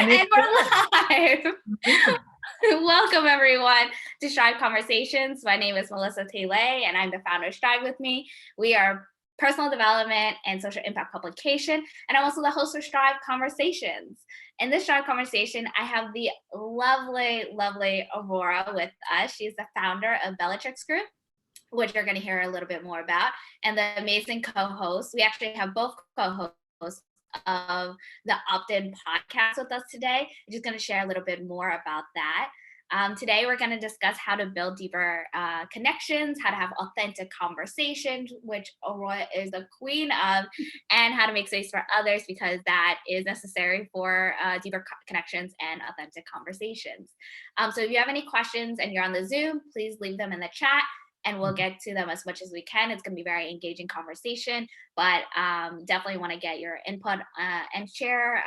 And we're live. Welcome everyone to Strive Conversations. My name is Melissa Taylor and I'm the founder of Strive With Me. We are personal development and social impact publication, and I'm also the host of Strive Conversations. In this Strive Conversation, I have the lovely Aurora with us. She's the founder of Bellatrix Group, which you're going to hear a little bit more about, and the amazing co-host. We actually have both co-hosts of the Opt-in podcast with us today. I'm just going to share a little bit more about that. Today, we're going to discuss how to build deeper connections, how to have authentic conversations, which Aurora is the queen of, and how to make space for others, because that is necessary for deeper connections and authentic conversations. So if you have any questions and you're on the Zoom, please leave them in the chat, and we'll get to them as much as we can. It's going to be a very engaging conversation, but definitely want to get your input and share.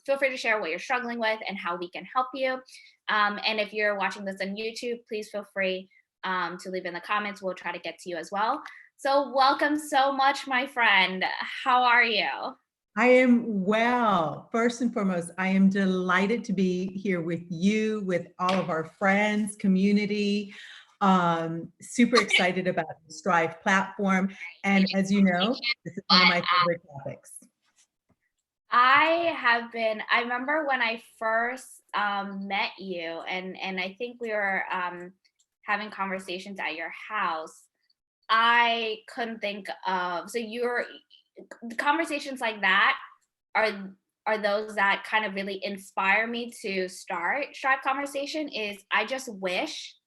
Feel free to share what you're struggling with and how we can help you. And if you're watching this on YouTube, please feel free to leave in the comments. We'll try to get to you as well. So welcome so much, my friend. How are you? I am well. First and foremost, I am delighted to be here with you, with all of our friends, community. Super excited about the Strive platform. And as you know, this is one of my favorite topics. I remember when I first met you, and I think we were having conversations at your house. I couldn't think of, so the conversations like that are those that kind of really inspire me to start Strive Conversation. I just wish,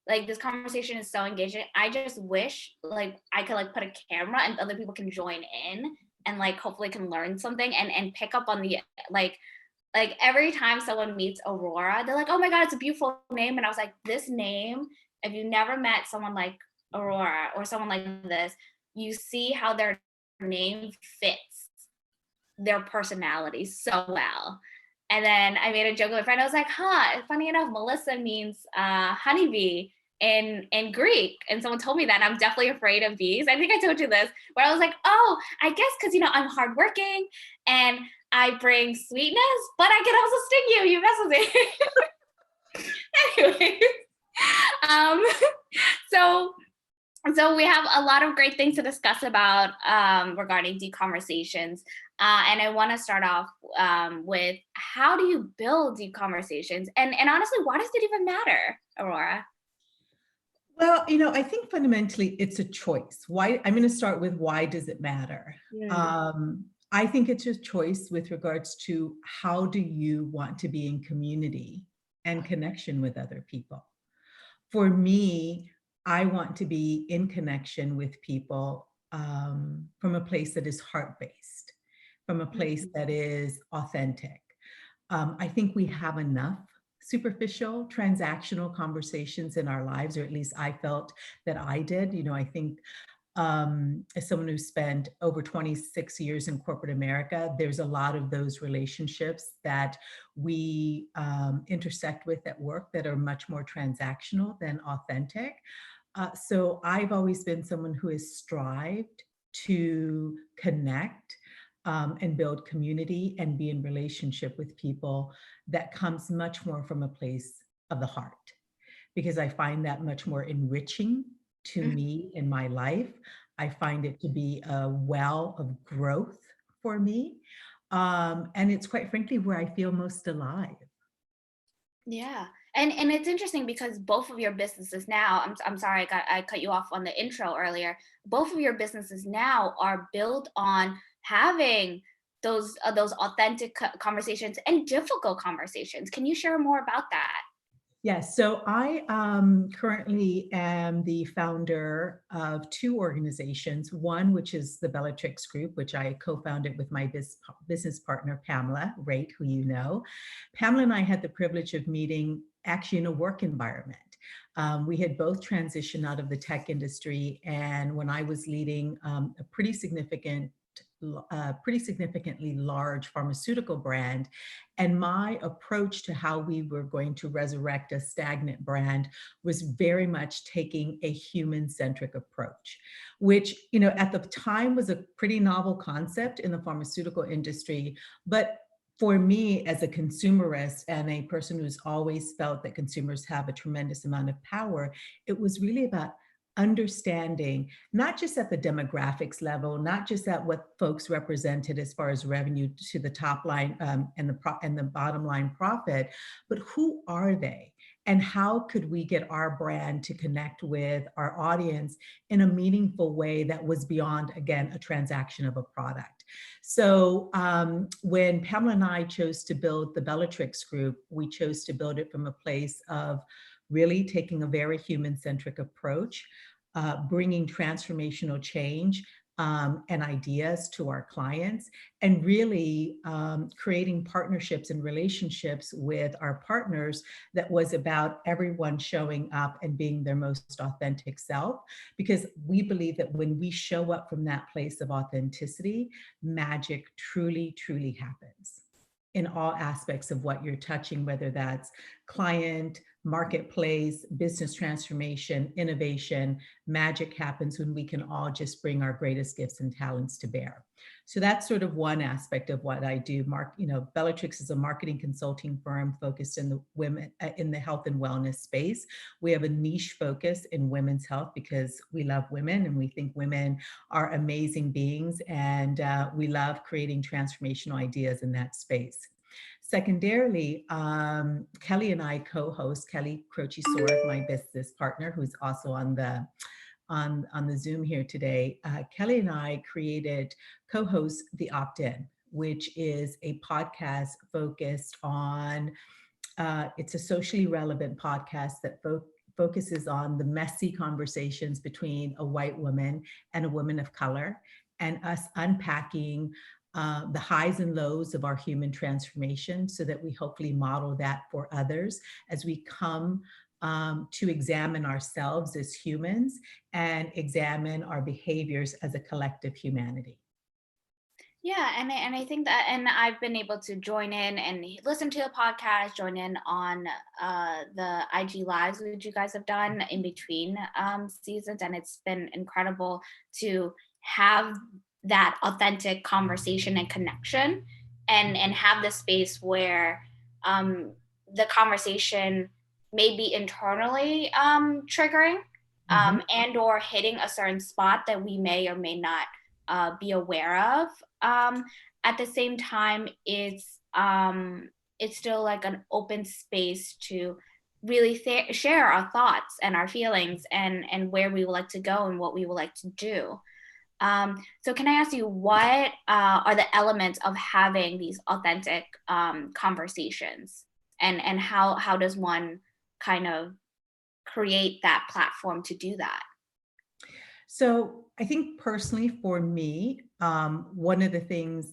like, this conversation is so engaging. I just wish, like, I could, like, put a camera and other people can join in and, like, hopefully can learn something and pick up on the, like every time someone meets Aurora, they're like, oh my God, it's a beautiful name. And I was like, this name, if you never met someone like Aurora or someone like this, you see how their name fits their personality so well. And then I made a joke with a friend. I was like, funny enough, Melissa means honeybee in Greek. And someone told me that, and I'm definitely afraid of bees. I think I told you this, where I was like, oh, I guess because, I'm hardworking and I bring sweetness, but I can also sting you. You mess with me. Anyway, so we have a lot of great things to discuss about regarding deep conversations. And I want to start off with, how do you build deep conversations? And honestly, why does it even matter, Aurora? Well, I think fundamentally it's a choice. Why? I'm going to start with, why does it matter? I think it's a choice with regards to, how do you want to be in community and connection with other people? For me, I want to be in connection with people from a place that is heart-based, from a place that is authentic. I think we have enough superficial, transactional conversations in our lives, or at least I felt that I did. I think as someone who spent over 26 years in corporate America, there's a lot of those relationships that we intersect with at work that are much more transactional than authentic. So I've always been someone who has strived to connect and build community and be in relationship with people that comes much more from a place of the heart, because I find that much more enriching to me in my life. I find it to be a well of growth for me. And it's, quite frankly, where I feel most alive. Yeah. And it's interesting because both of your businesses now, I'm sorry, I cut you off on the intro earlier. Both of your businesses now are built on having those authentic conversations and difficult conversations. Can you share more about that? Yes, so I currently am the founder of two organizations. One, which is the Bellatrix Group, which I co-founded with my business partner, Pamela Raitt, who you know. Pamela and I had the privilege of meeting actually in a work environment. We had both transitioned out of the tech industry, and when I was leading a pretty significantly large pharmaceutical brand. And my approach to how we were going to resurrect a stagnant brand was very much taking a human-centric approach, which, at the time was a pretty novel concept in the pharmaceutical industry, but for me, as a consumerist and a person who's always felt that consumers have a tremendous amount of power, it was really about understanding, not just at the demographics level, not just at what folks represented as far as revenue to the top line and the bottom line profit, but who are they? And how could we get our brand to connect with our audience in a meaningful way that was beyond, again, a transaction of a product? So when Pamela and I chose to build the Bellatrix Group, we chose to build it from a place of really taking a very human-centric approach, bringing transformational change and ideas to our clients, and really creating partnerships and relationships with our partners that was about everyone showing up and being their most authentic self. Because we believe that when we show up from that place of authenticity, magic truly, truly happens in all aspects of what you're touching, whether that's client, marketplace, business transformation, innovation. Magic happens when we can all just bring our greatest gifts and talents to bear. So that's sort of one aspect of what I do. Bellatrix is a marketing consulting firm focused in the health and wellness space. We have a niche focus in women's health because we love women and we think women are amazing beings, and we love creating transformational ideas in that space. Secondarily, Kelly and I co-host, Kelly Croce-Sorg, my business partner, who's also on the Zoom here today. Kelly and I co-host The Opt-In, which is a podcast focused on, it's a socially relevant podcast that focuses on the messy conversations between a white woman and a woman of color, and us unpacking the highs and lows of our human transformation so that we hopefully model that for others as we come to examine ourselves as humans and examine our behaviors as a collective humanity. Yeah, and I think that, and I've been able to join in and listen to the podcast, join in on the IG lives that you guys have done in between seasons, and it's been incredible to have that authentic conversation and connection, and have the space where the conversation may be internally triggering and or hitting a certain spot that we may or may not be aware of. At the same time, it's still like an open space to really share our thoughts and our feelings and where we would like to go and what we would like to do. So can I ask you, what are the elements of having these authentic conversations, and how does one kind of create that platform to do that? So I think personally for me, one of the things,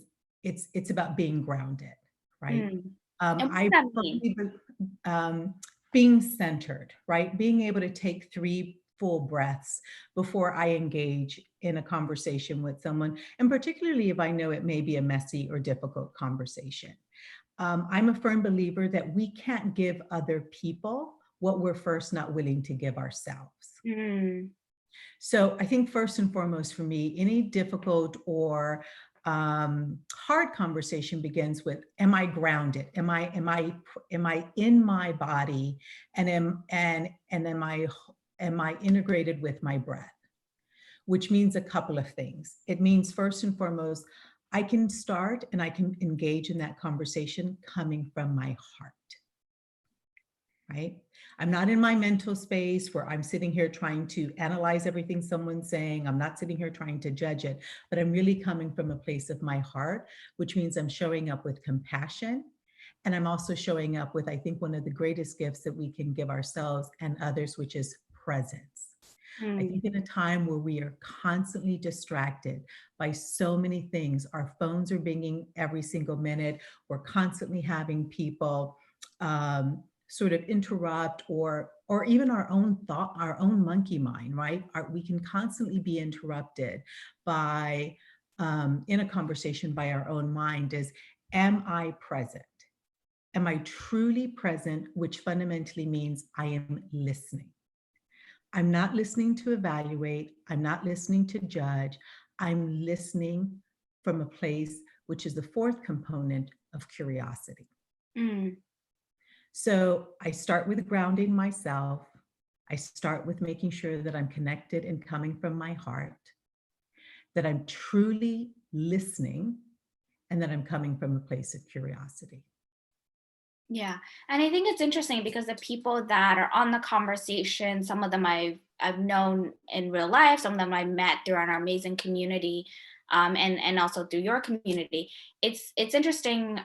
it's about being grounded, right? And what does that mean? Being centered, right? Being able to take 3 full breaths before I engage in a conversation with someone, and particularly if I know it may be a messy or difficult conversation. I'm a firm believer that we can't give other people what we're first not willing to give ourselves. So I think first and foremost for me, any difficult or hard conversation begins with, am I grounded? Am I in my body? And am I integrated with my breath? Which means a couple of things. It means first and foremost, I can start and I can engage in that conversation coming from my heart. Right? I'm not in my mental space where I'm sitting here trying to analyze everything someone's saying. I'm not sitting here trying to judge it, but I'm really coming from a place of my heart, which means I'm showing up with compassion. And I'm also showing up with, I think, one of the greatest gifts that we can give ourselves and others, which is presence. I think in a time where we are constantly distracted by so many things, our phones are binging every single minute. We're constantly having people sort of interrupt, or even our own thought, our own monkey mind, right? We can constantly be interrupted by, in a conversation by our own mind is, am I present? Am I truly present? Which fundamentally means I am listening. I'm not listening to evaluate. I'm not listening to judge. I'm listening from a place, which is the 4th component, of curiosity. Mm. So I start with grounding myself. I start with making sure that I'm connected and coming from my heart, that I'm truly listening, and that I'm coming from a place of curiosity. Yeah. And I think it's interesting because the people that are on the conversation, some of them I've known in real life, some of them I met through our amazing community, and also through your community. It's interesting.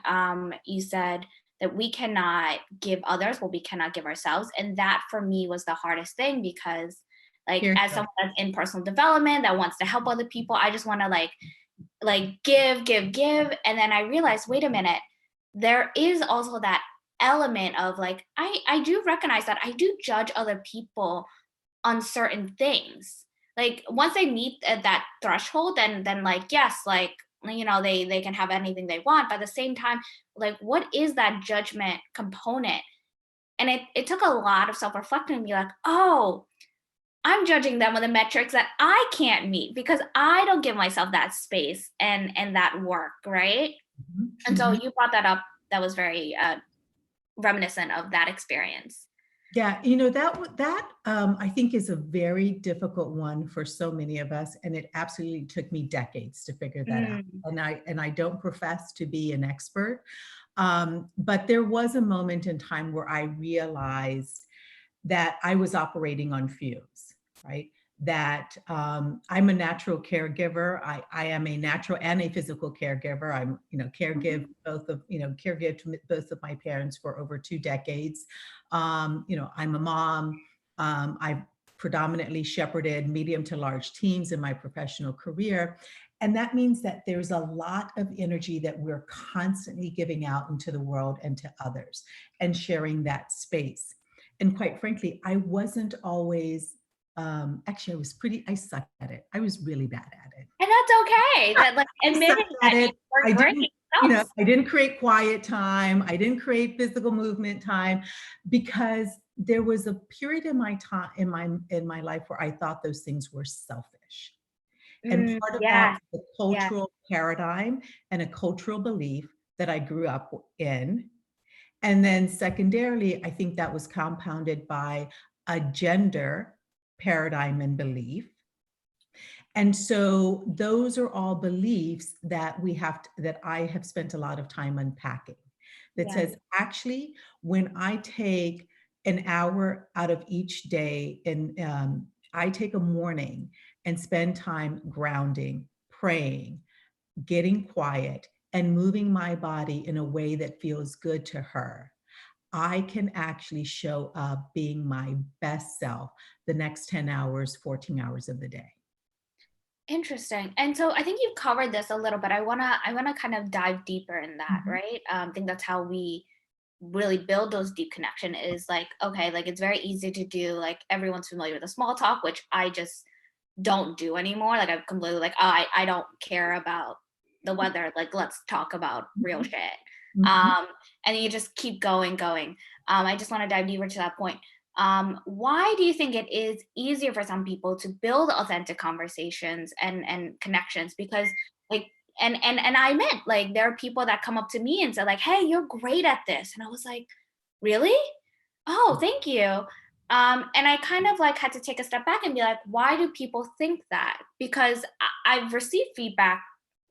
You said that we cannot give others what we cannot give ourselves. And that for me was the hardest thing because like Here, as someone that's in personal development that wants to help other people, I just want to like give. And then I realized, wait a minute, there is also that element of like, I do recognize that I do judge other people on certain things. Like once they meet that threshold, then like, yes, like, they can have anything they want. But at the same time, like, what is that judgment component? And it took a lot of self-reflection to be like, oh, I'm judging them on the metrics that I can't meet because I don't give myself that space and that work, right? Mhm, And so mhm. you brought that up. That was very reminiscent of that experience. Yeah, I think is a very difficult one for so many of us, and it absolutely took me decades to figure that out. Mm, And I don't profess to be an expert, but there was a moment in time where I realized that I was operating on fumes, right? That I'm a natural caregiver. I am a natural and a physical caregiver. I'm, mhm. caregive to both of my parents for over 2 decades. I'm a mom. I've predominantly shepherded medium to large teams in my professional career. And that means that there's a lot of energy that we're constantly giving out into the world and to others and sharing that space. And quite frankly, I wasn't always, actually, I sucked at it. I was really bad at it. And that's okay. That like I sucked admitting at that you it. I weren't great didn't, helps. I didn't create quiet time. I didn't create physical movement time because there was a period in my time in my life where I thought those things were selfish. And Mm, part of that yes, was a yes, cultural paradigm and a cultural belief that I grew up in. And then secondarily, I think that was compounded by a gender paradigm and belief. And so those are all beliefs that that I have spent a lot of time unpacking. That yes, says, actually, when I take an hour out of each day and I take a morning and spend time grounding, praying, getting quiet, and moving my body in a way that feels good to her, I can actually show up being my best self the next 10 hours, 14 hours of the day. interesting. And so I think you've covered this a little, but I wanna kind of dive deeper in that, Mhm. right? I think that's how we really build those deep connection is like, okay, like it's very easy to do, like everyone's familiar with the small talk, which I just don't do anymore. Like I'm completely like, oh, I don't care about the weather. Like let's talk about real Mhm. shit. Mhm. Um, and you just keep going. I just want to dive deeper to that point. Why do you think it is easier for some people to build authentic conversations and connections? Because like and I meant like there are people that come up to me and say like, hey, you're great at this. And I was like, really? Oh, thank you. And I kind of like had to take a step back and be like, why do people think that? Because I've received feedback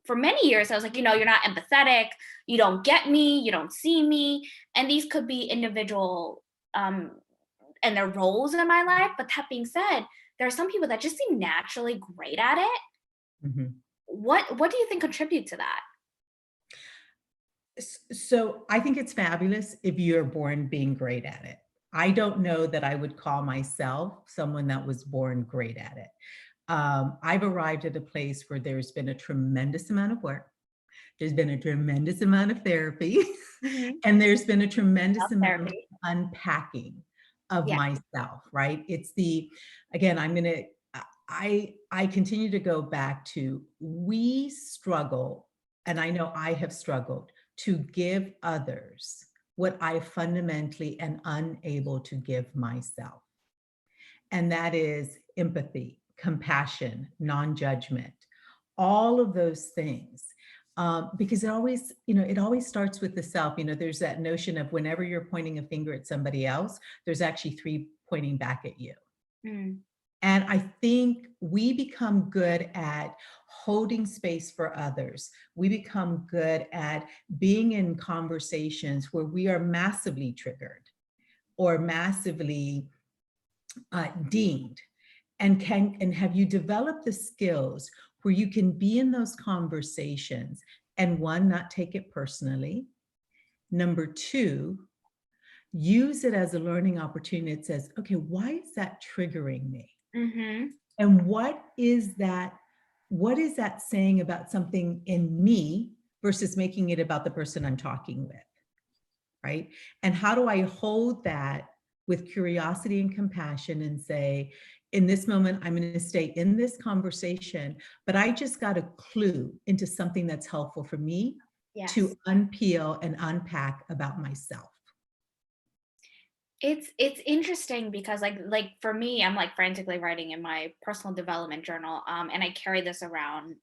for many years. I was like, you're not empathetic, you don't get me, you don't see me. And these could be individual and their roles in my life. But that being said, there are some people that just seem naturally great at it. Mhm. What do you think contribute to that? So I think it's fabulous if you're born being great at it. I don't know that I would call myself someone that was born great at it. I've arrived at a place where there's been a tremendous amount of work. There's been a tremendous amount of therapy, Mm-hmm. and there's been a tremendous amount of Therapy. unpacking of Yeah. myself, right? Again, I continue to go back to, we struggle, and I know I have struggled to give others what I fundamentally am unable to give myself. And that is empathy, compassion, non-judgment, all of those things. Because it always, it always starts with the self. There's that notion of whenever you're pointing a finger at somebody else, there's actually three pointing back at you. Mm. And I think we become good at holding space for others. We become good at being in conversations where we are massively triggered or massively deemed. And have you developed the skills where you can be in those conversations and one, not take it personally. Number two, use it as a learning opportunity. It says, okay, why is that triggering me? Mm-hmm. And what is that saying about something in me versus making it about the person I'm talking with, right? And how do I hold that with curiosity and compassion and say, in this moment, I'm going to stay in this conversation, but I just got a clue into something that's helpful for me to unpeel and unpack about myself. It's interesting because like for me, I'm like frantically writing in my personal development journal, and I carry this around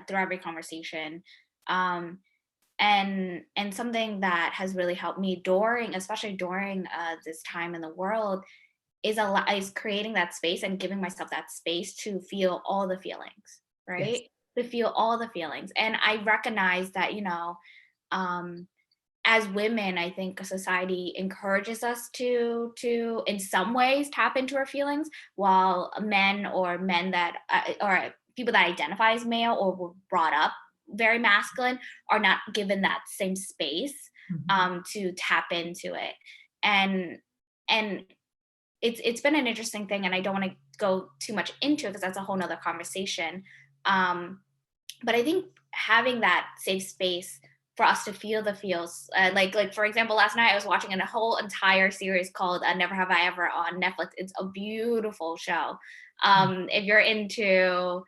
through every conversation, and something that has really helped me especially during this time in the world, is creating that space and giving myself that space to feel all the feelings, right? Yes. To feel all the feelings, and I recognize that um, as women, I think society encourages us to in some ways tap into our feelings, while men that or people that identify as male or were brought up very masculine are not given that same space to tap into it. And and it's been an interesting thing, and I don't want to go too much into it because that's a whole nother conversation. But I think having that safe space for us to feel the feels, like for example, last night I was watching a whole entire series called Never Have I Ever on Netflix. It's a beautiful show. If you're into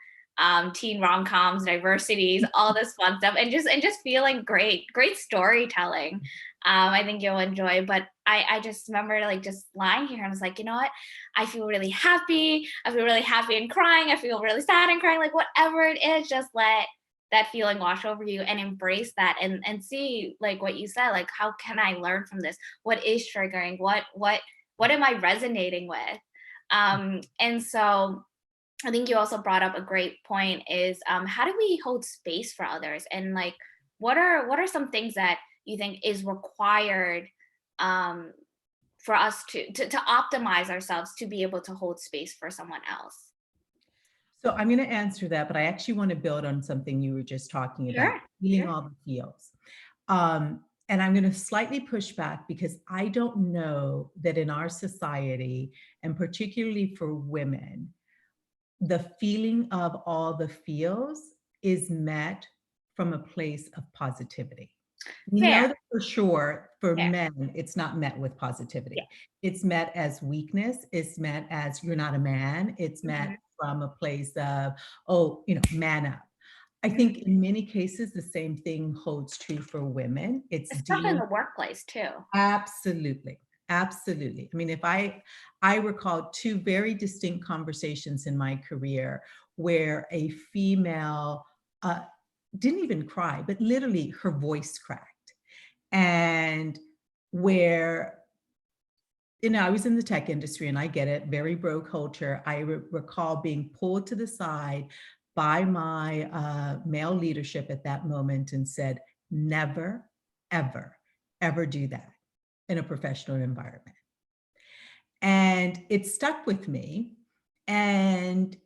teen rom-coms, diversities, all this fun stuff, and just feeling great storytelling, I think you'll enjoy. But I just remember like just lying here and I was like, you know what? I feel really happy. I feel really happy and crying. I feel really sad and crying. Like whatever it is, just let that feeling wash over you and embrace that, and see, like what you said, like how can I learn from this? What is triggering? What am I resonating with? And so I think you also brought up a great point is how do we hold space for others, and like what are some things that you think is required um, for us to optimize ourselves to be able to hold space for someone else? So I'm going to answer that, but I actually want to build on something you were just talking about, Sure, feeling sure. all the feels. And I'm going to slightly push back because I don't know that in our society, and particularly for women, the feeling of all the feels is met from a place of positivity. We know Fair, that for sure for fair. men, it's not met with Yeah. positivity. It's met as weakness. It's met as you're not a man. It's met Mhm. from a place of, oh, man up. I Mhm. think in many cases, the same thing holds true for women. It's Especially in dealing the workplace too. absolutely. Absolutely. I mean, if I recall two very distinct conversations in my career where a female didn't even cry, but literally her voice cracked. And where, I was in the tech industry and I get it, very bro culture. I recall being pulled to the side by my male leadership at that moment and said, never, ever, ever do that in a professional environment. And it stuck with me. And,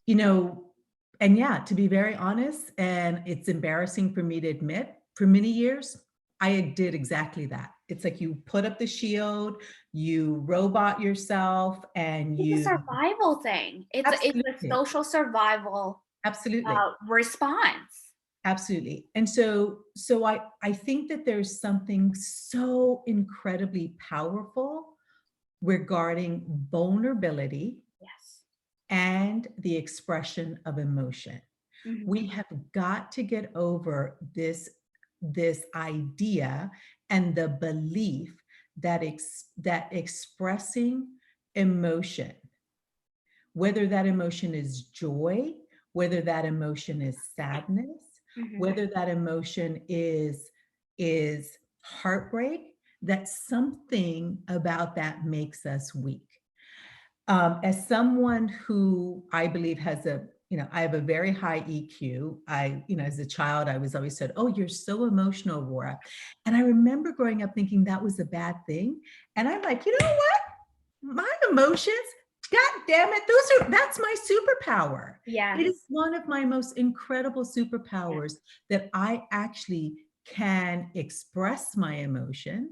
you know, and yeah, to be very honest, and it's embarrassing for me to admit, for many years, I did exactly that. It's like you put up the shield, you robot yourself, and It's a you survival thing. It's a absolutely, social survival absolutely, response. absolutely. And so I think that there's something so incredibly powerful regarding vulnerability Yes. and the expression of emotion. Mhm. We have got to get over this idea and the belief that that expressing emotion, whether that emotion is joy, whether that emotion is sadness, Mhm. whether that emotion is heartbreak, that something about that makes us weak. As someone who I believe has I have a very high EQ. As a child, I was always said, "Oh, you're so emotional, Aurora." And I remember growing up thinking that was a bad thing. And I'm like, you know what? My emotions, God damn it, that's my superpower. It is Yes. one of my most incredible Yeah. superpowers that I actually can express my emotions.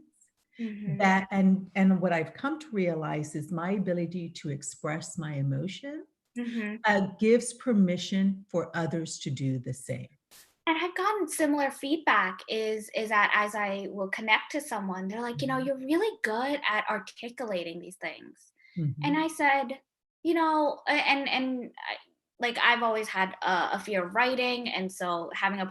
Mhm. And what I've come to realize is my ability to express my emotion Mhm. gives permission for others to do the same. And I've gotten similar feedback is that as I will connect to someone, they're like, Mhm. you're really good at articulating these things. And Mhm. I said, like I've always had a fear of writing, and so having a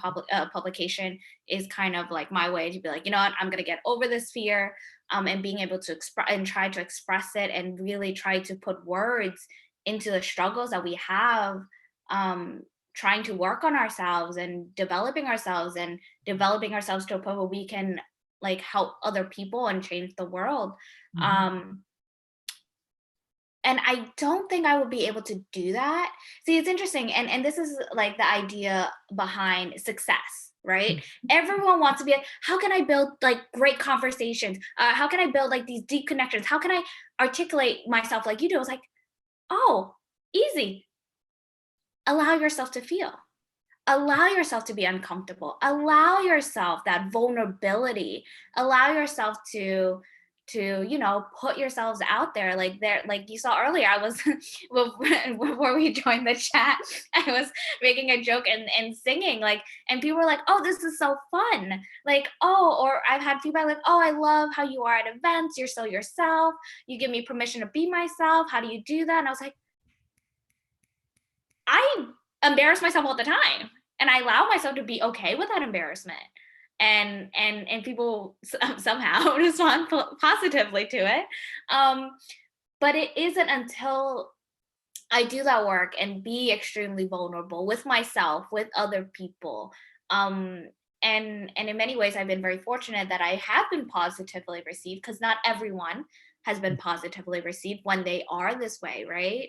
publication is kind of like my way to be like, you know what, I'm gonna get over this fear, and being able to express and try to express it and really try to put words into the struggles that we have, um, trying to work on ourselves and developing ourselves to a point where we can like help other people and change the world. Mhm. Um, and I don't think I would be able to do that. See, it's interesting, and this is like the idea behind success, right? Mhm. Everyone wants to be like, how can I build like great conversations? How can I build like these deep connections? How can I articulate myself like you do? It's like, oh, easy. Allow yourself to feel. Allow yourself to be uncomfortable. Allow yourself that vulnerability. Allow yourself to put yourselves out there like you saw earlier. I was before we joined the chat, I was making a joke and singing like, and people were like, oh, this is so fun, like, oh, or I've had feedback like, oh, I love how you are at events, you're so yourself, you give me permission to be myself, how do you do that? And I was like, I embarrass myself all the time, and I allow myself to be okay with that embarrassment. And people somehow respond positively to it. Um, but it isn't until I do that work and be extremely vulnerable with myself, with other people. Um, and in many ways, I've been very fortunate that I have been positively received, because not everyone has been positively received when they are this way, right?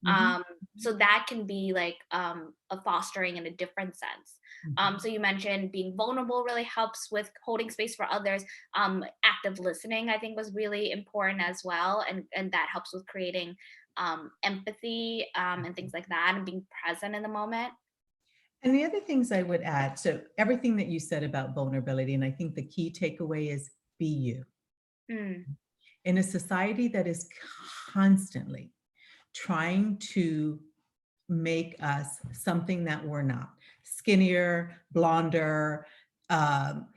Mhm. Um, so that can be like a fostering in a different sense. Mhm. So you mentioned being vulnerable really helps with holding space for others. Active listening, I think, was really important as well, and that helps with creating empathy, and things like that, and being present in the moment. And the other things I would add, so everything that you said about vulnerability, and I think the key takeaway is be you. Mm, In a society that is constantly trying to make us something that we're not, skinnier, blonder, um,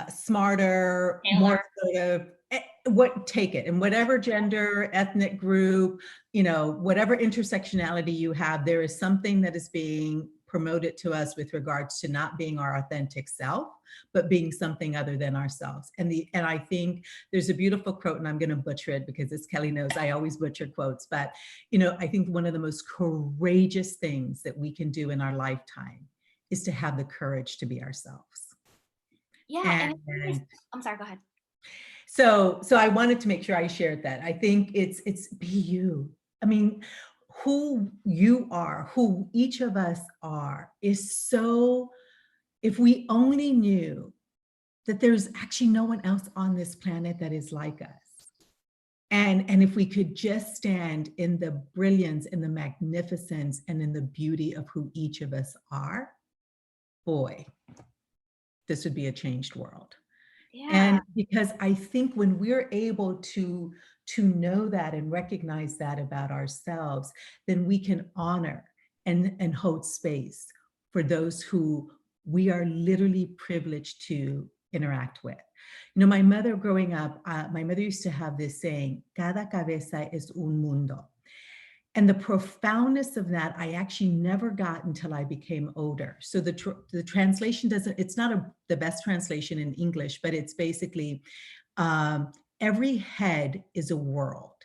smarter, more Taylor. sort of what take it in whatever gender, ethnic group, whatever intersectionality you have, there is something that is being promoted to us with regards to not being our authentic self, but being something other than ourselves. And I think there's a beautiful quote, and I'm going to butcher it because, as Kelly knows, I always butcher quotes, but I think one of the most courageous things that we can do in our lifetime is to have the courage to be ourselves. Yeah, and And it's interesting. I'm sorry, go ahead. so I wanted to make sure I shared that. I think it's be you. I mean, who you are, who each of us are, is so, if we only knew that there's actually no one else on this planet that is like us. And if we could just stand in the brilliance and the magnificence and in the beauty of who each of us are, boy, this would be a changed world. Yeah. And because I think when we're able to know that and recognize that about ourselves, then we can honor and hold space for those who we are literally privileged to interact with. My mother growing up, my mother used to have this saying, cada cabeza es un mundo. And the profoundness of that, I actually never got until I became older. So the translation doesn't, it's not the best translation in English, but it's basically um, every head is a world.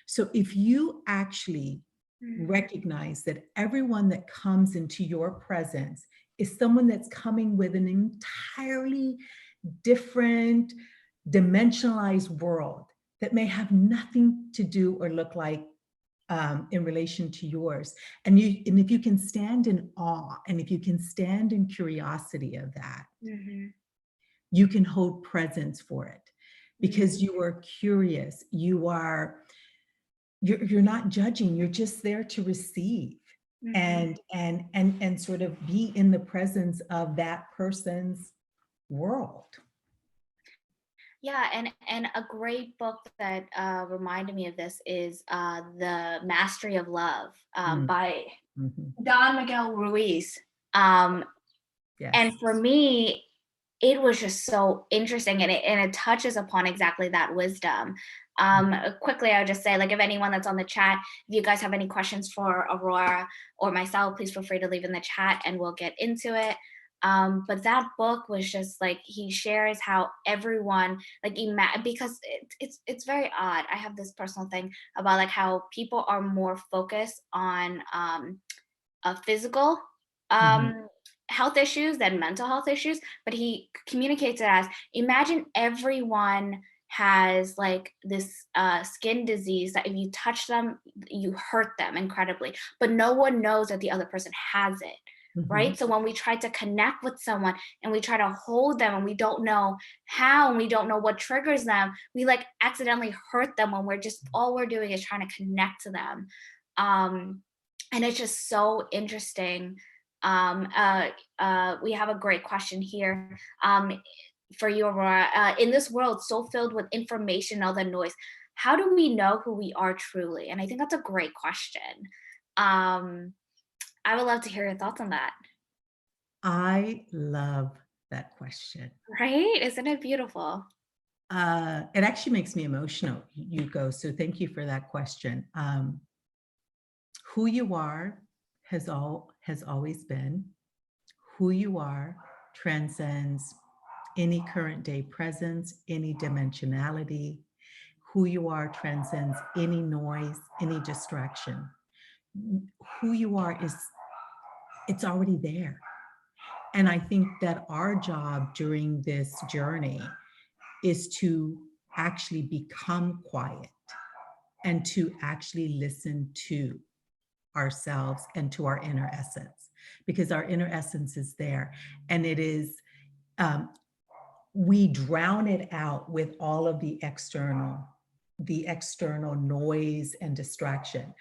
So if you actually Mm, recognize that everyone that comes into your presence is someone that's coming with an entirely different dimensionalized world that may have nothing to do or look like in relation to yours. And if you can stand in awe, and if you can stand in curiosity of that, you can hold presence for it, because you are curious. You're not judging. You're just there to receive and sort of be in the presence of that person's world. Yeah, and a great book that reminded me of this is The Mastery of Love by Don Miguel Ruiz. Yes. And for me, it was just so interesting, and it touches upon exactly that wisdom. Quickly, I would just say, like, if anyone that's on the chat, if you guys have any questions for Aurora or myself, please feel free to leave in the chat and we'll get into it. But that book was just like, he shares how everyone, like, because it's very odd. I have this personal thing about like how people are more focused on a physical health issues than mental health issues. But he communicates it as, imagine everyone has like this skin disease that if you touch them, you hurt them incredibly, but no one knows that the other person has it. Right. So when we try to connect with someone and we try to hold them and we don't know how, and we don't know what triggers them, we like accidentally hurt them when we're just, all we're doing is trying to connect to them. And it's just so interesting. We have a great question here for you, Aurora. In this world so filled with information and all the noise, how do we know who we are truly? And I think that's a great question. I would love to hear your thoughts on that. I love that question. Right? Isn't it beautiful? It actually makes me emotional, Yuko. So thank you for that question. Who you are has always been. Who you are transcends any current day presence, any dimensionality. Who you are transcends any noise, any distraction. Who you are it's already there. And I think that our job during this journey is to actually become quiet and to actually listen to ourselves and to our inner essence, because our inner essence is there. And it is, we drown it out with all of the external noise and distraction.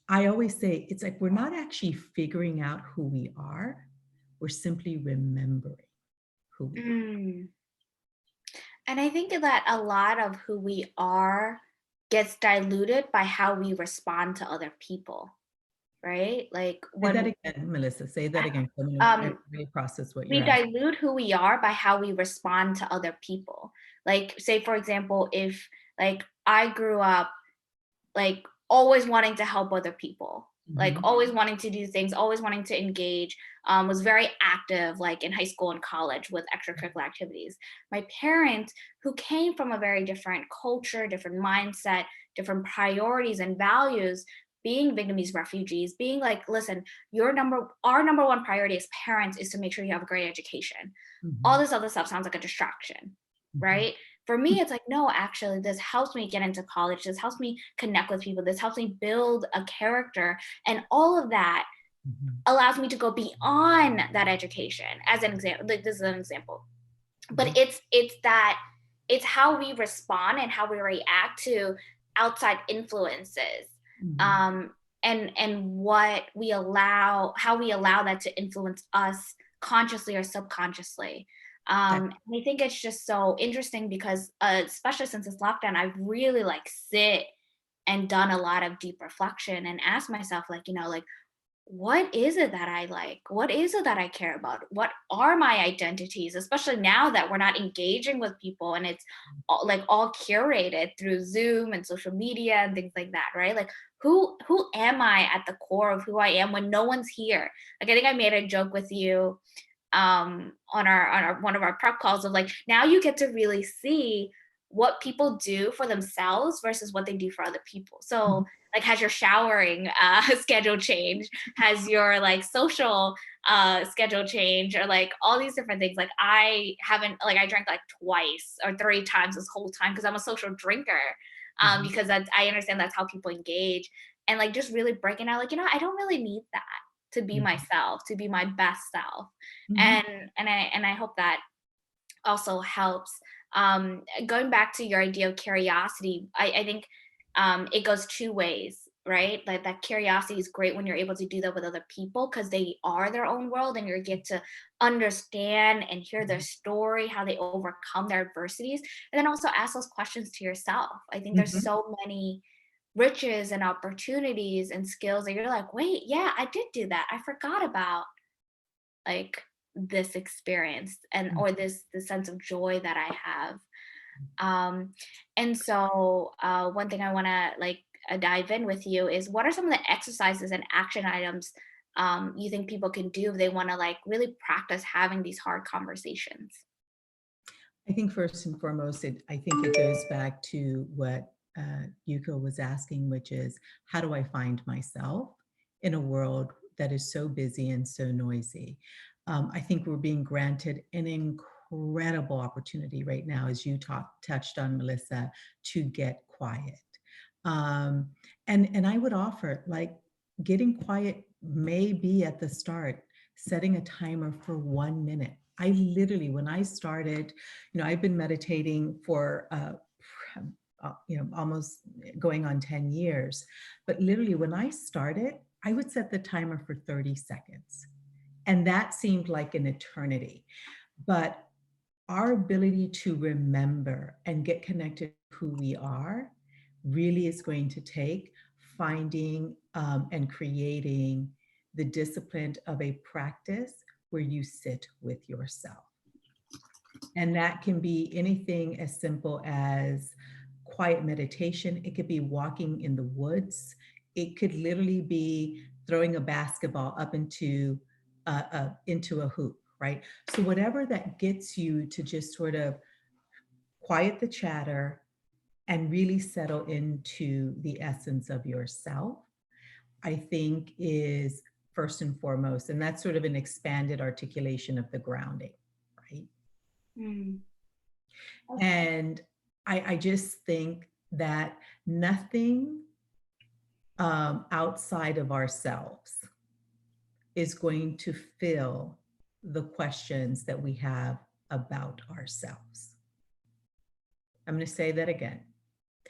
I always say, it's like, we're not actually figuring out who we are. We're simply remembering who we are. And I think that a lot of who we are gets diluted by how we respond to other people, right? Like, Say that again, Melissa. Say that again. Really process what we you're asking. dilute who we are by how we respond to other people. Like, say, for example, if like I grew up like always wanting to help other people, like always wanting to do things, always wanting to engage, was very active, like in high school and college with extracurricular activities. My parents, who came from a very different culture, different mindset, different priorities and values, being Vietnamese refugees, being like, listen, our number one priority as parents is to make sure you have a great education. All this other stuff sounds like a distraction, right? For me, it's like, no, actually, this helps me get into college. This helps me connect with people. This helps me build a character. And all of that allows me to go beyond that education. As an example, like, this is an example. But it's how we respond and how we react to outside influences. And what we allow, how we allow that to influence us consciously or subconsciously. I think it's just so interesting because especially since this lockdown, I've really like sit and done a lot of deep reflection and asked myself, like, you know, like, what is it that I like? What is it that I care about? What are my identities? Especially now that we're not engaging with people and it's all curated through Zoom and social media and things like that, right? Like, who am I at the core of who I am when no one's here? Like, I think I made a joke with you on our one of our prep calls of like, now you get to really see what people do for themselves versus what they do for other people. So like, has your showering schedule changed? Has your like social schedule changed? Or like all these different things? Like I haven't, like I drank like twice or three times this whole time because I'm a social drinker. Because I understand that's how people engage. And like just really breaking out, like, I don't really need that to be myself, to be my best self. And I hope that also helps. Going back to your idea of curiosity, I think it goes two ways, right? Like that curiosity is great when you're able to do that with other people because they are their own world and you get to understand and hear their story, how they overcome their adversities, and then also ask those questions to yourself. I think there's so many riches and opportunities and skills that you're like, wait, yeah, I did do that. I forgot about like this experience and or this sense of joy that I have. And so one thing I want to like dive in with you is what are some of the exercises and action items you think people can do if they want to like really practice having these hard conversations? I think first and foremost, I think it goes back to what Yuko was asking, which is how do I find myself in a world that is so busy and so noisy? I think we're being granted an incredible opportunity right now, as you touched on, Melissa, to get quiet. And I would offer, like, getting quiet may be at the start, setting a timer for 1 minute. I literally, when I started, I've been meditating for, almost going on 10 years. But literally, when I started, I would set the timer for 30 seconds. And that seemed like an eternity. But our ability to remember and get connected to who we are really is going to take finding and creating the discipline of a practice where you sit with yourself. And that can be anything as simple as quiet meditation. It could be walking in the woods. It could literally be throwing a basketball up into a hoop, right? So whatever that gets you to just sort of quiet the chatter and really settle into the essence of yourself, I think is first and foremost. And that's sort of an expanded articulation of the grounding, right? Okay. And I just think that nothing outside of ourselves is going to fill the questions that we have about ourselves. I'm going to say that again.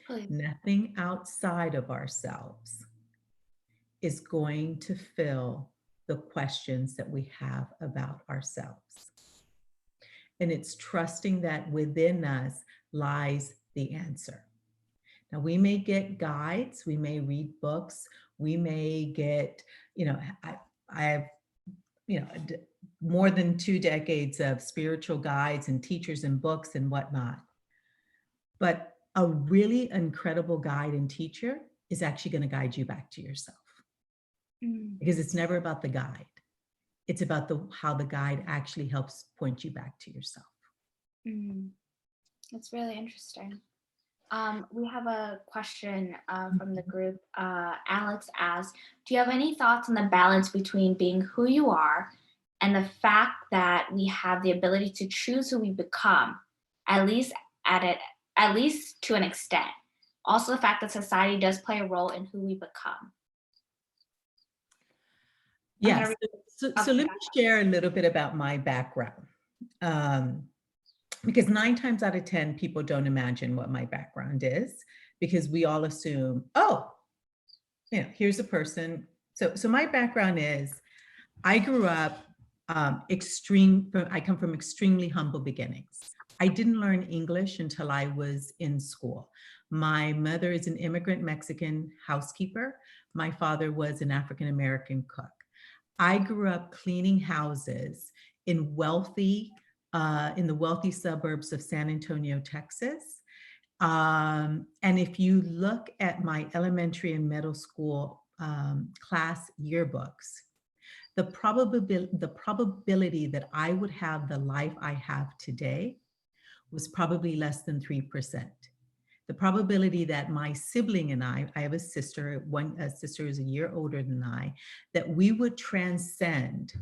Please. Nothing outside of ourselves is going to fill the questions that we have about ourselves. And it's trusting that within us lies the answer. Now, we may get guides, we may read books, we may get, I have, more than 2 decades of spiritual guides and teachers and books and whatnot. But a really incredible guide and teacher is actually going to guide you back to yourself. Because it's never about the guide. It's about how the guide actually helps point you back to yourself. That's really interesting. We have a question from the group. Alex asks, do you have any thoughts on the balance between being who you are and the fact that we have the ability to choose who we become, at least to an extent? Also the fact that society does play a role in who we become. Yes. So let me share a little bit about my background. Because 9 times out of 10, people don't imagine what my background is because we all assume, here's a person. So my background is, I grew up I come from extremely humble beginnings. I didn't learn English until I was in school. My mother is an immigrant Mexican housekeeper. My father was an African-American cook. I grew up cleaning houses in the wealthy suburbs of San Antonio, Texas. And if you look at my elementary and middle school class yearbooks, the probability that I would have the life I have today was probably less than 3%. The probability that my sibling and I have a sister, a sister is a year older than I, that we would transcend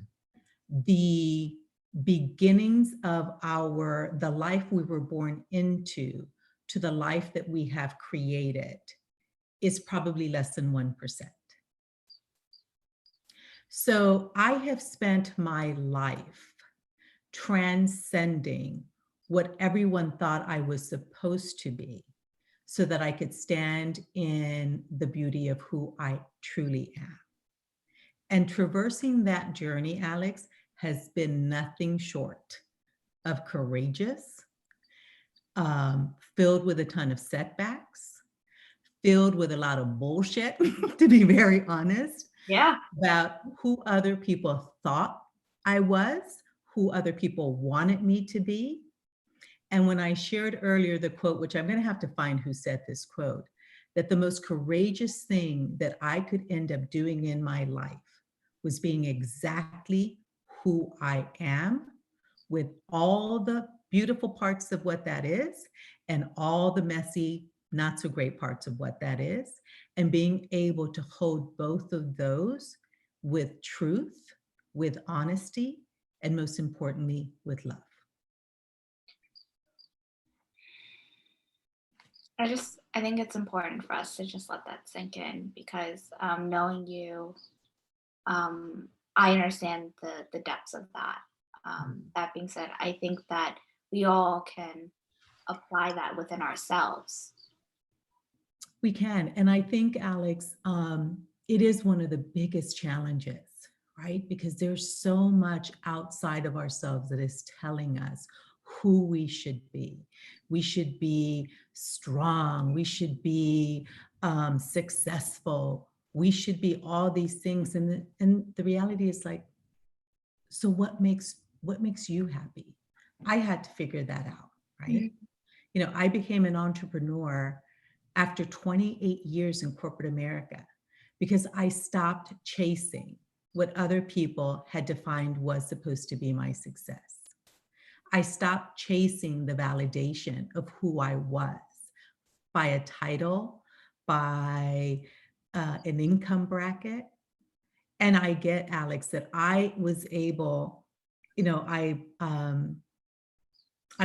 the beginnings of the life we were born into to the life that we have created is probably less than 1%. So I have spent my life transcending what everyone thought I was supposed to be so that I could stand in the beauty of who I truly am. And traversing that journey, Alex, has been nothing short of courageous, filled with a ton of setbacks, filled with a lot of bullshit, to be very honest, about who other people thought I was, who other people wanted me to be. And when I shared earlier the quote, which I'm going to have to find who said this quote, that the most courageous thing that I could end up doing in my life was being exactly who I am, with all the beautiful parts of what that is and all the messy, not so great parts of what that is, and being able to hold both of those with truth, with honesty, and most importantly, with love. I think it's important for us to just let that sink in, because knowing you, I understand the depths of that. That being said, I think that we all can apply that within ourselves. We can. And I think, Alex, it is one of the biggest challenges, right? Because there's so much outside of ourselves that is telling us who we should be. We should be strong. We should be successful. We should be all these things. And the reality is like, so what makes you happy? I had to figure that out, right? Mm-hmm. You know, I became an entrepreneur after 28 years in corporate America because I stopped chasing what other people had defined was supposed to be my success. I stopped chasing the validation of who I was by a title, by an income bracket. And I get, Alex, that I was able, you know, I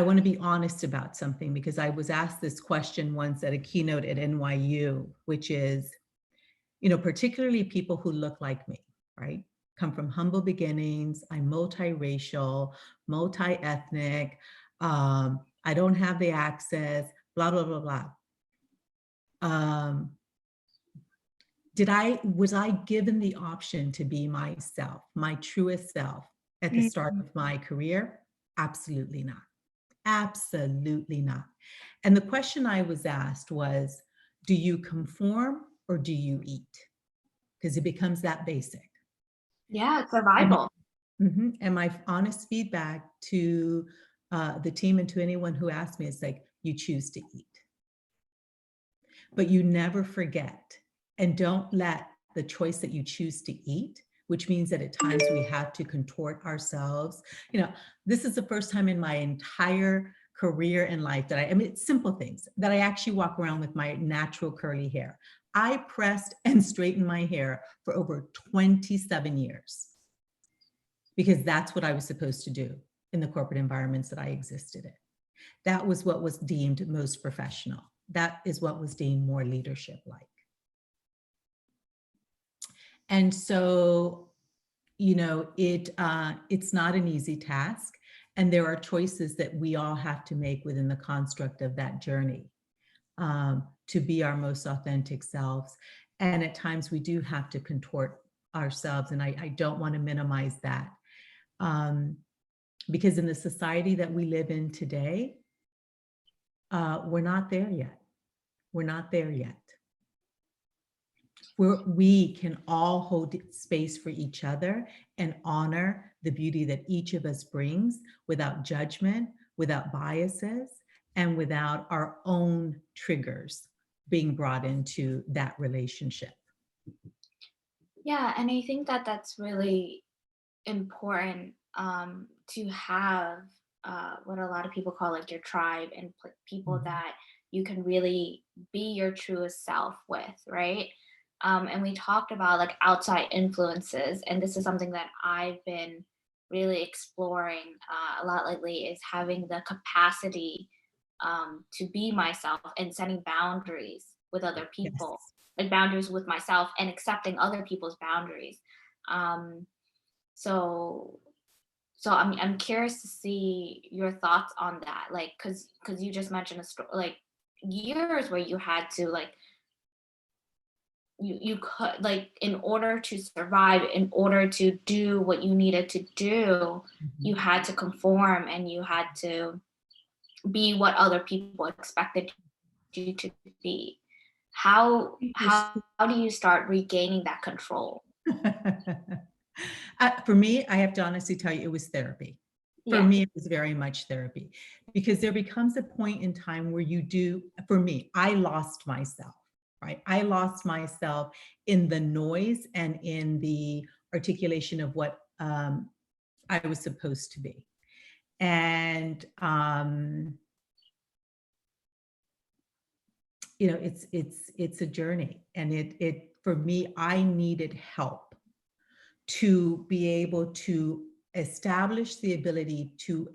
want to be honest about something, because I was asked this question once at a keynote at NYU, which is, you know, particularly people who look like me, right? Come from humble beginnings. I'm multiracial, multi-ethnic. I don't have the access, blah, blah, blah, blah. Was I given the option to be myself, my truest self at the start of my career? Absolutely not. Absolutely not. And the question I was asked was, do you conform or do you eat? Because it becomes that basic. Yeah, it's survival. And my honest feedback to the team and to anyone who asked me is like, you choose to eat. But you never forget, and don't let the choice that you choose to eat, which means that at times we have to contort ourselves. You know, this is the first time in my entire career and life that I mean, it's simple things, that I actually walk around with my natural curly hair. I pressed and straightened my hair for over 27 years because that's what I was supposed to do in the corporate environments that I existed in. That was what was deemed most professional. That is what was deemed more leadership-like. And so, you know, it's not an easy task. And there are choices that we all have to make within the construct of that journey to be our most authentic selves. And at times we do have to contort ourselves. And I don't want to minimize that. Because in the society that we live in today, we're not there yet. We're not there yet. We can all hold space for each other and honor the beauty that each of us brings without judgment, without biases, and without our own triggers being brought into that relationship. Yeah, and I think that that's really important to have what a lot of people call like your tribe and people Mhm. that you can really be your truest self with, right? And we talked about like outside influences, and this is something that I've been really exploring a lot lately, is having the capacity to be myself and setting boundaries with other people, Yes. like boundaries with myself and accepting other people's boundaries. Um, so I'm curious to see your thoughts on that, like, cause you just mentioned a story, like years where you had to like you could like in order to survive, in order to do what you needed to do, you Mhm. had to conform and you had to be what other people expected you to be. How do you start regaining that control? For me, I have to honestly tell you, it was therapy. For Yeah. me, it was very much therapy because there becomes a point in time where you do, for me, I lost myself, right? I lost myself in the noise and in the articulation of what I was supposed to be. And, it's a journey. And for me, I needed help to be able to establish the ability to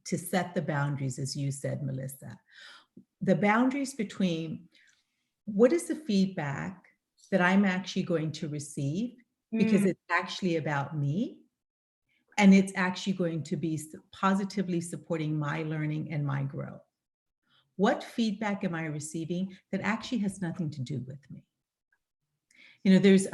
set the boundaries, as you said, Melissa. The boundaries between what is the feedback that I'm actually going to receive, because Mm, it's actually about me and it's actually going to be positively supporting my learning and my growth. What feedback am I receiving that actually has nothing to do with me? There's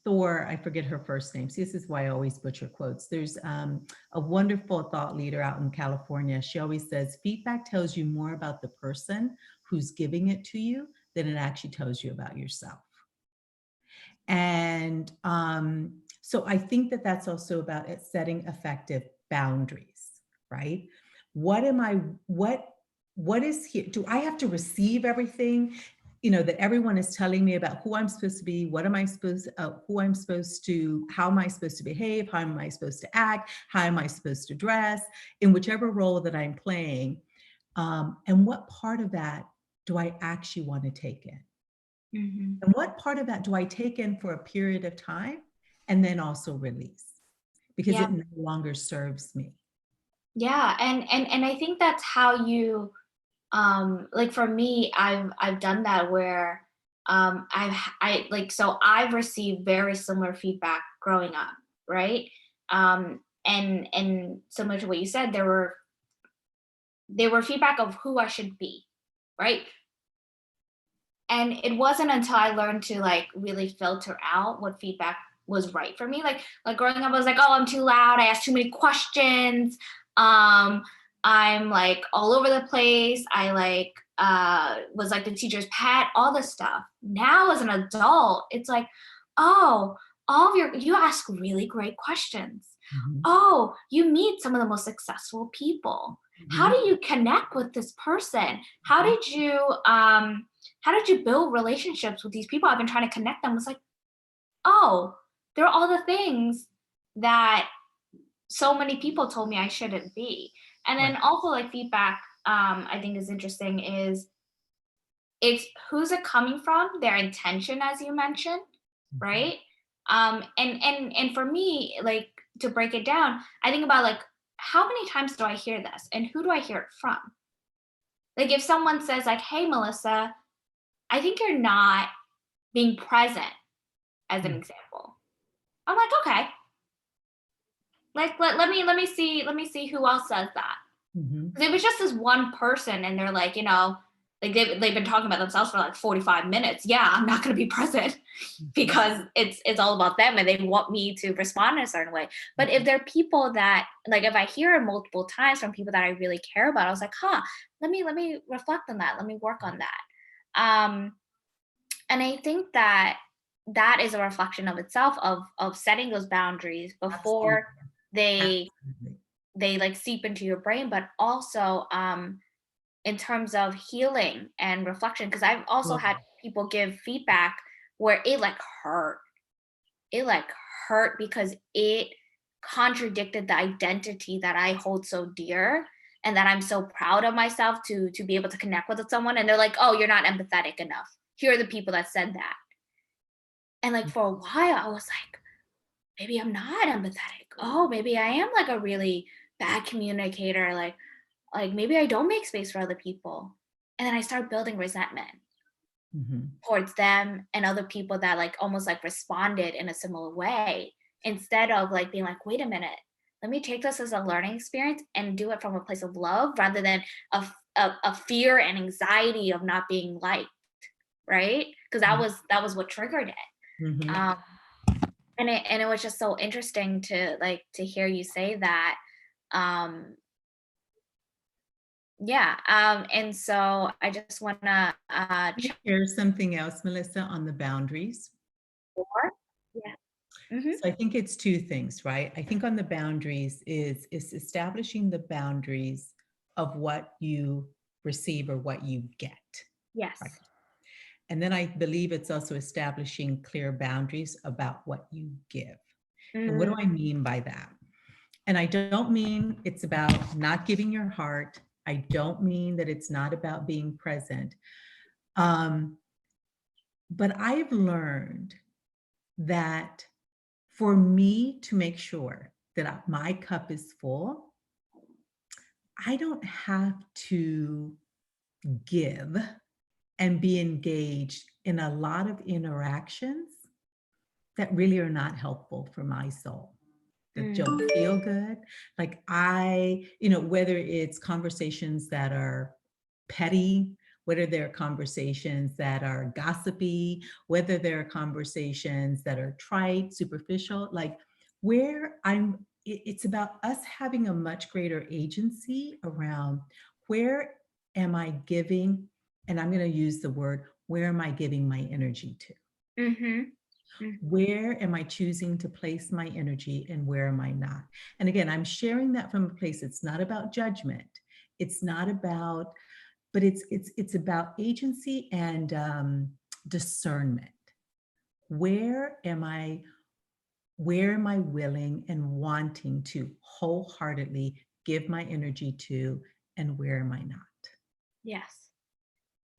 Thor, I forget her first name. See, this is why I always butcher quotes. There's a wonderful thought leader out in California. She always says, feedback tells you more about the person who's giving it to you than it actually tells you about yourself. And so I think that that's also about it, setting effective boundaries, right? What am I, what is here? Do I have to receive everything, that everyone is telling me about who I'm supposed to be, what am I supposed, who I'm supposed to, how am I supposed to behave, how am I supposed to act, how am I supposed to dress, in whichever role that I'm playing, and what part of that do I actually want to take in? mhm. And what part of that do I take in for a period of time and then also release? Because Yeah. it no longer serves me. Yeah, and I think that's how you like for me, I've done that where I like, so I've received very similar feedback growing up, right? And similar to what you said, there were feedback of who I should be, right? And it wasn't until I learned to like really filter out what feedback was right for me. Like growing up, I was like, oh, I'm too loud. I ask too many questions. Um, I'm like all over the place. I like was like the teacher's pet, all this stuff. Now as an adult, it's like, oh, you ask really great questions. Mhm, Oh, you meet some of the most successful people. How mhm, do you connect with this person? How mhm. did you build relationships with these people? I've been trying to connect them. It's like, oh, there are all the things that so many people told me I shouldn't be. And then Right. also like feedback, I think is interesting is it's who's it coming from, their intention, as you mentioned, Mhm. right? And for me, like to break it down, I think about like how many times do I hear this and who do I hear it from? Like if someone says like, hey Melissa, I think you're not being present, as an Mm, example. I'm like, okay, like let me see who else says that. mhm. Because it was just this one person, and they're like, like they've been talking about themselves for like 45 minutes. Yeah, I'm not gonna be present Mhm, because it's all about them and they want me to respond in a certain way. But if mhm. there are people that like if I hear it multiple times from people that I really care about, I was like, let me reflect on that. Let me work on that. And I think that that is a reflection of itself of setting those boundaries Absolutely, before they absolutely. they like seep into your brain, but also in terms of healing and reflection, because I've also Yeah. had people give feedback where it like hurt, because it contradicted the identity that I hold so dear and that I'm so proud of myself to be able to connect with someone. And they're like, oh, you're not empathetic enough. Here are the people that said that. And like for a while, I was like, maybe I'm not empathetic. Oh, maybe I am like a really bad communicator. Like maybe I don't make space for other people. And then I start building resentment towards them and other people that like almost like responded in a similar way, instead of like being like, wait a minute, let me take this as a learning experience and do it from a place of love rather than a fear and anxiety of not being liked, right? Because that was what triggered it. And it was just so interesting to hear you say that. And so I just want to Here's something else, Melissa, on the boundaries. So I think it's two things, right? I think on the boundaries is establishing the boundaries of what you receive or what you get. Yes. Right? And then I believe it's also establishing clear boundaries about what you give. And what do I mean by that? And I don't mean it's about not giving your heart. I don't mean that it's not about being present. But I've learned that for me to make sure that my cup is full, I don't have to give and be engaged in a lot of interactions that really are not helpful for my soul, that don't feel good. Like whether it's conversations that are petty, whether they're conversations that are gossipy, whether they're conversations that are trite, superficial, like it's about us having a much greater agency around where am I giving, and I'm going to use the word, where am I giving my energy to? Where am I choosing to place my energy and where am I not? And again, I'm sharing that from a place, it's not about judgment. It's not about, but it's about agency and discernment. Where am I willing and wanting to wholeheartedly give my energy to, and where am I not? Yes.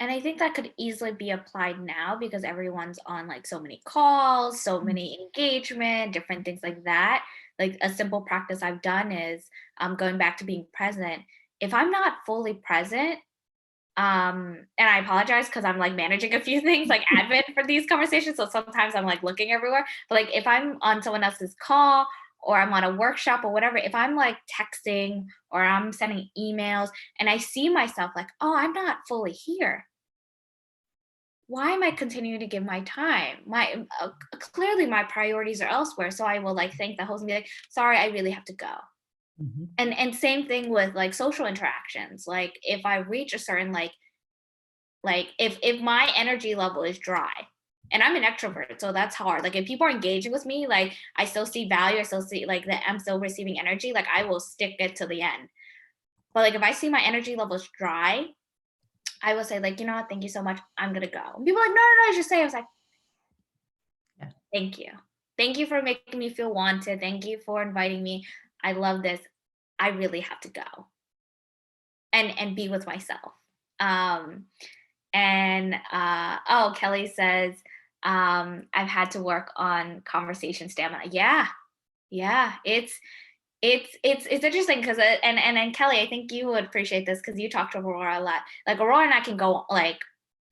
And I think that could easily be applied now because everyone's on like so many calls, so many engagement, different things like that. Like a simple practice I've done is going back to being present. If I'm not fully present, and I apologize because I'm like managing a few things like admin for these conversations. So sometimes I'm like looking everywhere. But like if I'm on someone else's call or I'm on a workshop or whatever, if I'm like texting or I'm sending emails and I see myself like, oh, I'm not fully here. Why am I continuing to give my time? Clearly my priorities are elsewhere. So I will like thank the host and be like, sorry, I really have to go. And same thing with like social interactions. Like if I reach a certain like if my energy level is dry, and I'm an extrovert, so that's hard. Like if people are engaging with me, like I still see value, I still see like that I'm still receiving energy, like I will stick it to the end. But like if I see my energy level is dry, I will say like, you know what, thank you so much, I'm gonna go. And people are like, no, just say. I was like, Yeah. Thank you. Thank you for making me feel wanted. Thank you for inviting me. I love this. I really have to go and be with myself. Kelly says, I've had to work on conversation stamina. Yeah. It's interesting because and Kelly, I think you would appreciate this because you talk to Aurora a lot. Like Aurora and I can go like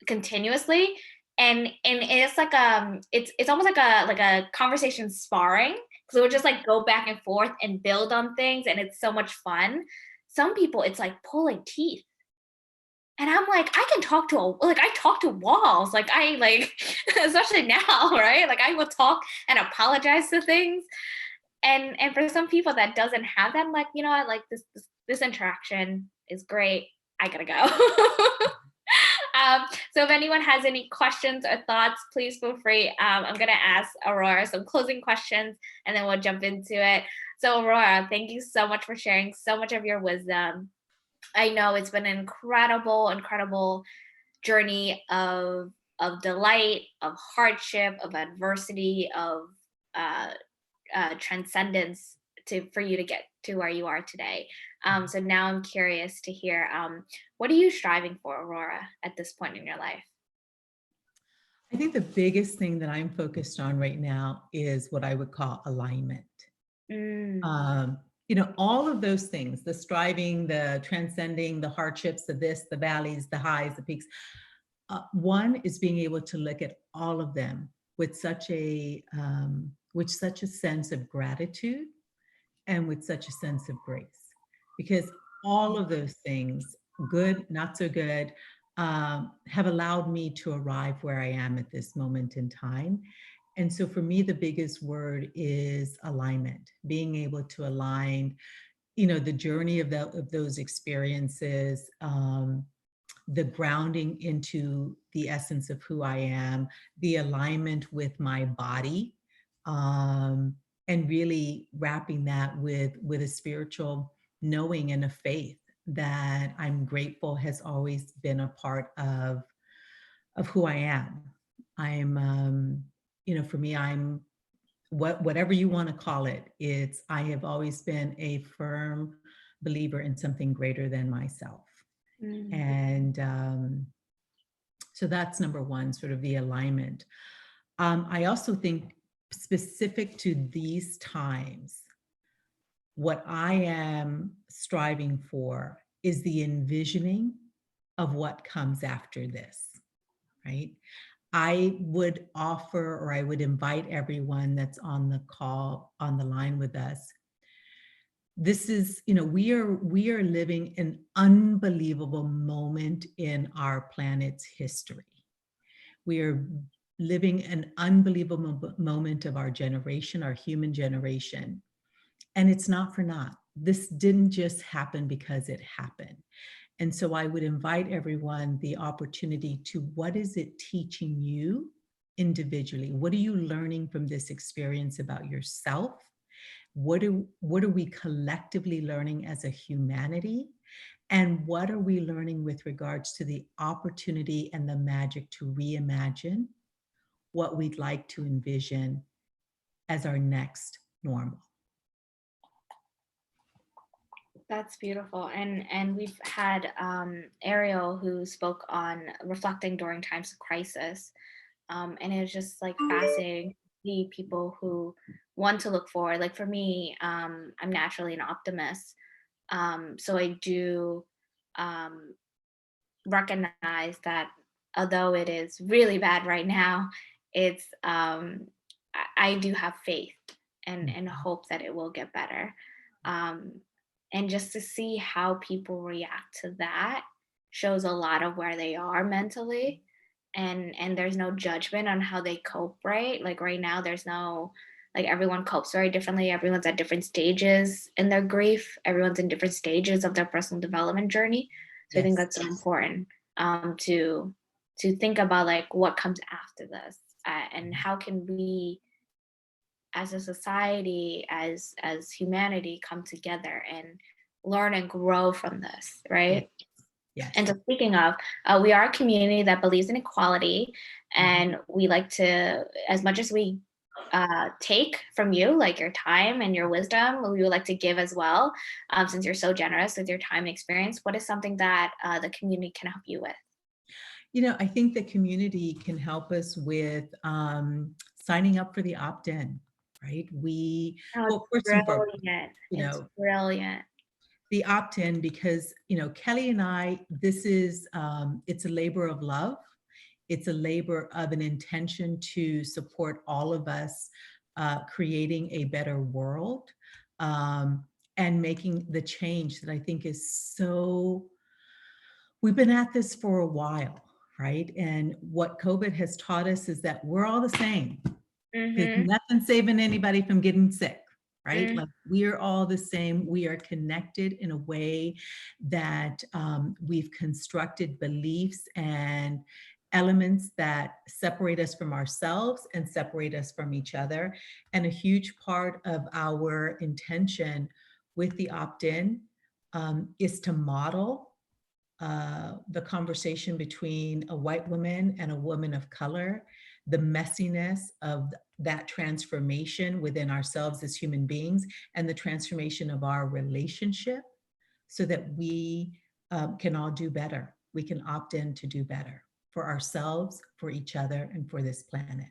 continuously, and it's like it's almost like a conversation sparring because we'll just like go back and forth and build on things, and it's so much fun. Some people it's like pulling teeth. And I'm like, I talk to walls. Like I like, especially now, right? Like I will talk and apologize to things. And for some people that doesn't have that, I'm like, you know what, like this interaction is great. I gotta go. So if anyone has any questions or thoughts, please feel free. I'm gonna ask Aurora some closing questions and then we'll jump into it. So Aurora, thank you so much for sharing so much of your wisdom. I know it's been an incredible journey of delight, of hardship, of adversity, of transcendence for you to get to where you are today. So now I'm curious to hear, what are you striving for, Aurora, at this point in your life? I think the biggest thing that I'm focused on right now is what I would call alignment. Mm, Um, all of those things, the striving, the transcending, the hardships, the this, the valleys, the highs, the peaks. One is being able to look at all of them with such a sense of gratitude and with such a sense of grace, because all of those things, good, not so good, have allowed me to arrive where I am at this moment in time. And so for me, the biggest word is alignment, being able to align, the journey of those experiences, the grounding into the essence of who I am, the alignment with my body, and really wrapping that with a spiritual knowing and a faith that I'm grateful has always been a part of who I am. I'm, for me, I'm whatever you want to call it. I have always been a firm believer in something greater than myself. mm, And so that's number one, sort of the alignment. I also think specific to these times, what I am striving for is the envisioning of what comes after this, right? I would offer, or I would invite everyone that's on the call, on the line with us. This is, we are living an unbelievable moment in our planet's history. We are living an unbelievable moment of our generation, our human generation. And it's not for naught. This didn't just happen because it happened. And so I would invite everyone the opportunity to, what is it teaching you individually? What are you learning from this experience about yourself? What are we collectively learning as a humanity? And what are we learning with regards to the opportunity and the magic to reimagine what we'd like to envision as our next normal? that's beautiful. And we've had Ariel, who spoke on reflecting during times of crisis. And it was just like fascinating to see people who want to look forward. Like for me, I'm naturally an optimist. So I do um, recognize that although it is really bad right now, it's I do have faith and Mhm. hope that it will get better. Um, and just to see how people react to that shows a lot of where they are mentally. And there's no judgment on how they cope, right? Like right now there's no, like, everyone copes very differently. Everyone's at different stages in their grief. Everyone's in different stages of their personal development journey. So I think Yes. that's so important, to think about like what comes after this, and how can we as a society, as humanity, come together and learn and grow from this, Yes. right? Yes. And so speaking of, we are a community that believes in equality, Mhm. and we like to, as much as we take from you, like your time and your wisdom, we would like to give as well. Since you're so generous with your time and experience, what is something that the community can help you with? I think the community can help us with signing up for the opt-in, right? Oh, it's Well, first and foremost, brilliant. you It's know, brilliant. the opt-in, because, Kelly and I, this is, it's a labor of love. It's a labor of an intention to support all of us creating a better world, um, and making the change that I think is so, we've been at this for a while, right? And what COVID has taught us is that we're all the same. There's Mm-hmm. nothing saving anybody from getting sick, right? Mm, Like, we're all the same. We are connected in a way that we've constructed beliefs and elements that separate us from ourselves and separate us from each other. And a huge part of our intention with the opt-in is to model the conversation between a white woman and a woman of color the messiness of that transformation within ourselves as human beings and the transformation of our relationship so that we can all do better. We can opt in to do better for ourselves, for each other, and for this planet.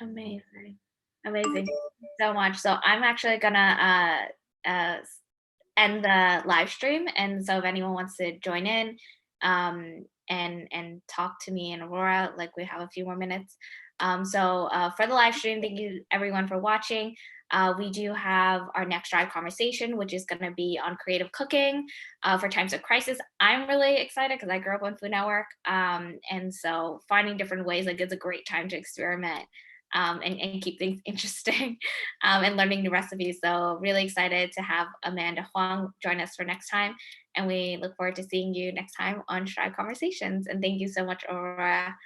Amazing. Amazing. Thank you so much. So I'm actually gonna end the live stream. And so if anyone wants to join in and talk to me and Aurora, like we have a few more minutes. For the live stream, thank you everyone for watching. We do have our next Drive conversation, which is going to be on creative cooking for times of crisis. I'm really excited because I grew up on Food Network. And so finding different ways, like it's a great time to experiment and keep things interesting and learning new recipes. So really excited to have Amanda Huang join us for next time. And we look forward to seeing you next time on Strive Conversations. And thank you so much, Aurora.